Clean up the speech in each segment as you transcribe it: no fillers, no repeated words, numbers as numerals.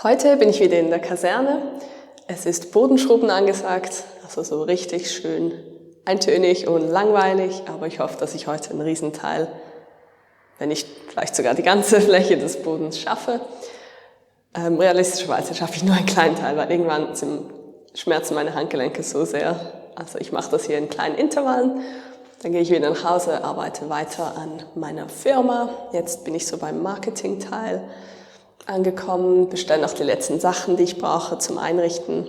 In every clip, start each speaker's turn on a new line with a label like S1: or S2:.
S1: Heute bin ich wieder in der Kaserne. Es ist Bodenschrubben angesagt, also so richtig schön eintönig und langweilig, aber ich hoffe, dass ich heute einen Riesenteil, wenn nicht vielleicht sogar die ganze Fläche des Bodens schaffe. Realistischerweise schaffe ich nur einen kleinen Teil, weil irgendwann schmerzen meine Handgelenke so sehr. Also ich mache das hier in kleinen Intervallen, dann gehe ich wieder nach Hause, arbeite weiter an meiner Firma. Jetzt bin ich so beim Marketing-Teil angekommen, bestelle noch die letzten Sachen, die ich brauche zum Einrichten.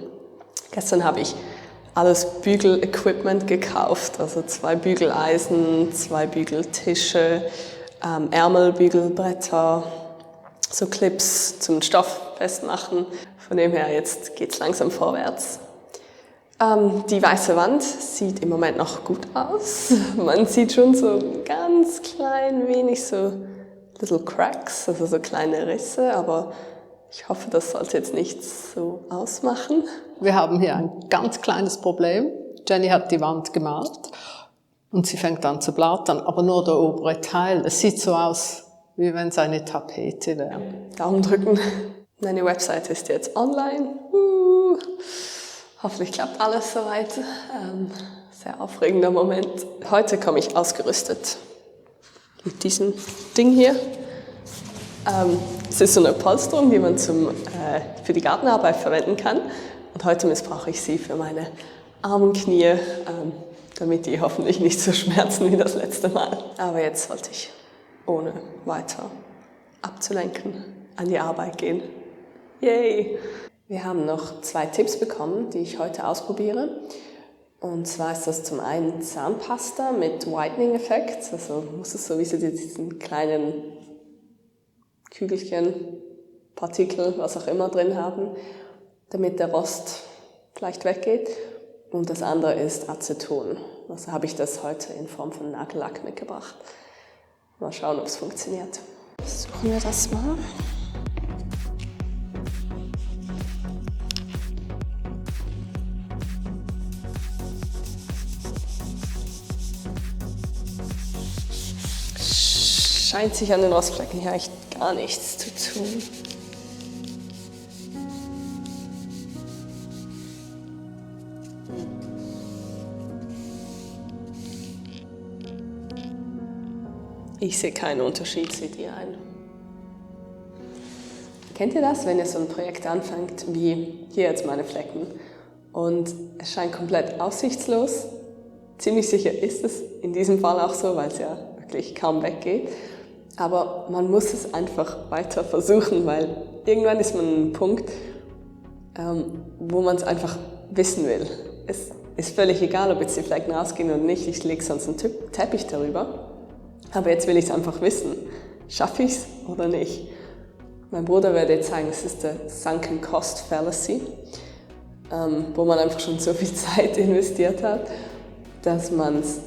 S1: Gestern habe ich alles Bügel-Equipment gekauft, also 2 Bügeleisen, 2 Bügeltische, Ärmelbügelbretter, so Clips zum Stoff festmachen. Von dem her, jetzt geht's langsam vorwärts. Die weiße Wand sieht im Moment noch gut aus. Man sieht schon so ganz klein wenig so little cracks, also so kleine Risse, aber ich hoffe, das sollte jetzt nicht so ausmachen.
S2: Wir haben hier ein ganz kleines Problem. Jenny hat die Wand gemalt und sie fängt an zu blattern, aber nur der obere Teil. Es sieht so aus, wie wenn es eine Tapete wäre.
S1: Daumen drücken. Meine Website ist jetzt online. Hoffentlich klappt alles soweit. Sehr aufregender Moment. Heute komme ich ausgerüstet mit diesem Ding hier. Es ist so eine Polsterung, die man für die Gartenarbeit verwenden kann. Und heute missbrauche ich sie für meine armen Knie, damit die hoffentlich nicht so schmerzen wie das letzte Mal. Aber jetzt sollte ich ohne weiter abzulenken an die Arbeit gehen. Yay! Wir haben noch 2 Tipps bekommen, die ich heute ausprobiere. Und zwar ist das zum einen Zahnpasta mit Whitening-Effekt. Also muss es so wie sie diesen kleinen Kügelchen, Partikel, was auch immer drin haben, damit der Rost vielleicht weggeht. Und das andere ist Aceton. Also habe ich das heute in Form von Nagellack mitgebracht. Mal schauen, ob es funktioniert. Suchen wir das mal. Scheint sich an den Rostflecken hier echt gar nichts zu tun. Ich sehe keinen Unterschied, seht ihr einen? Kennt ihr das, wenn ihr so ein Projekt anfangt, wie hier jetzt meine Flecken, und es scheint komplett aussichtslos? Ziemlich sicher ist es in diesem Fall auch so, weil es ja wirklich kaum weggeht. Aber man muss es einfach weiter versuchen, weil irgendwann ist man an einem Punkt, wo man es einfach wissen will. Es ist völlig egal, ob jetzt die Flecken rausgehen oder nicht, ich lege sonst einen Teppich darüber. Aber jetzt will ich es einfach wissen. Schaffe ich es oder nicht? Mein Bruder würde jetzt sagen, es ist der Sunken Cost Fallacy, wo man einfach schon so viel Zeit investiert hat, dass man es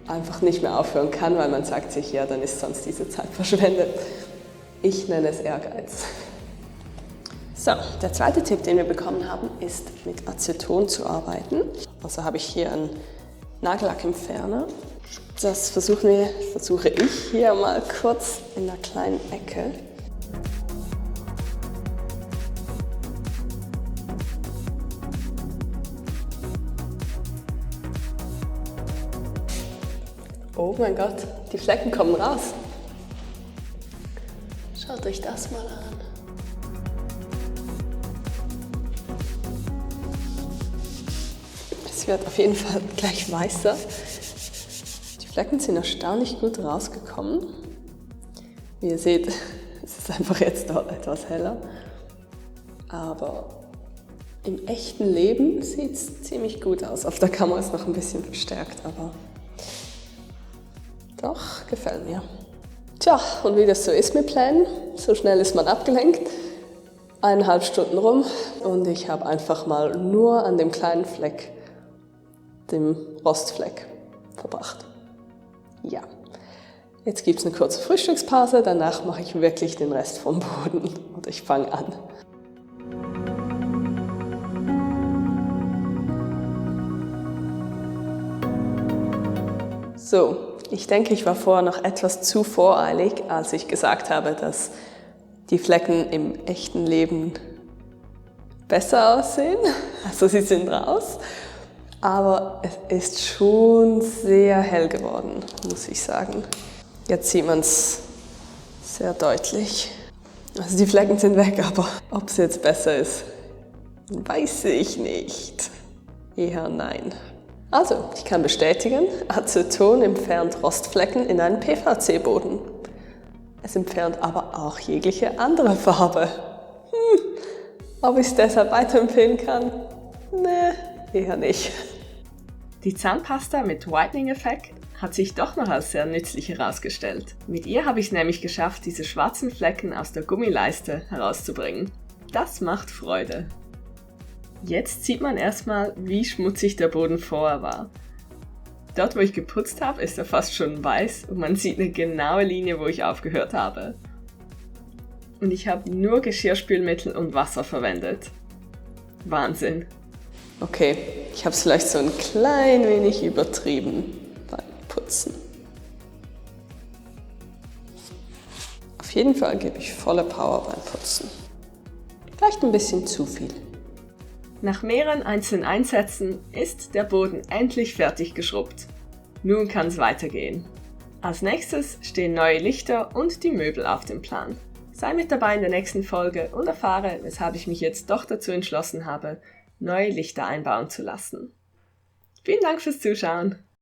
S1: einfach nicht mehr aufhören kann, weil man sagt sich, ja, dann ist sonst diese Zeit verschwendet. Ich nenne es Ehrgeiz. So, der zweite Tipp, den wir bekommen haben, ist mit Aceton zu arbeiten. Also habe ich hier einen Nagellackentferner. Das versuche ich hier mal kurz in einer kleinen Ecke. Oh mein Gott, die Flecken kommen raus. Schaut euch das mal an. Es wird auf jeden Fall gleich weißer. Die Flecken sind erstaunlich gut rausgekommen. Wie ihr seht, es ist einfach jetzt dort etwas heller. Aber im echten Leben sieht es ziemlich gut aus. Auf der Kamera ist es noch ein bisschen verstärkt, aber doch, gefällt mir. Tja, und wie das so ist mit Plänen, so schnell ist man abgelenkt. 1,5 Stunden rum und ich habe einfach mal nur an dem kleinen Fleck, dem Rostfleck, verbracht. Ja, jetzt gibt es eine kurze Frühstückspause, danach mache ich wirklich den Rest vom Boden und ich fange an. So. Ich denke, ich war vorher noch etwas zu voreilig, als ich gesagt habe, dass die Flecken im echten Leben besser aussehen. Also sie sind raus. Aber es ist schon sehr hell geworden, muss ich sagen. Jetzt sieht man es sehr deutlich. Also die Flecken sind weg, aber ob es jetzt besser ist, weiß ich nicht. Eher nein. Also, ich kann bestätigen, Aceton entfernt Rostflecken in einen PVC-Boden. Es entfernt aber auch jegliche andere Farbe. Ob ich es deshalb weiterempfehlen kann? Nee, eher nicht. Die Zahnpasta mit Whitening-Effekt hat sich doch noch als sehr nützlich herausgestellt. Mit ihr habe ich es nämlich geschafft, diese schwarzen Flecken aus der Gummileiste herauszubringen. Das macht Freude. Jetzt sieht man erstmal, wie schmutzig der Boden vorher war. Dort, wo ich geputzt habe, ist er fast schon weiß und man sieht eine genaue Linie, wo ich aufgehört habe. Und ich habe nur Geschirrspülmittel und Wasser verwendet. Wahnsinn! Okay, ich habe es vielleicht so ein klein wenig übertrieben beim Putzen. Auf jeden Fall gebe ich volle Power beim Putzen. Vielleicht ein bisschen zu viel. Nach mehreren einzelnen Einsätzen ist der Boden endlich fertig geschrubbt. Nun kann es weitergehen. Als nächstes stehen neue Lichter und die Möbel auf dem Plan. Sei mit dabei in der nächsten Folge und erfahre, weshalb ich mich jetzt doch dazu entschlossen habe, neue Lichter einbauen zu lassen. Vielen Dank fürs Zuschauen!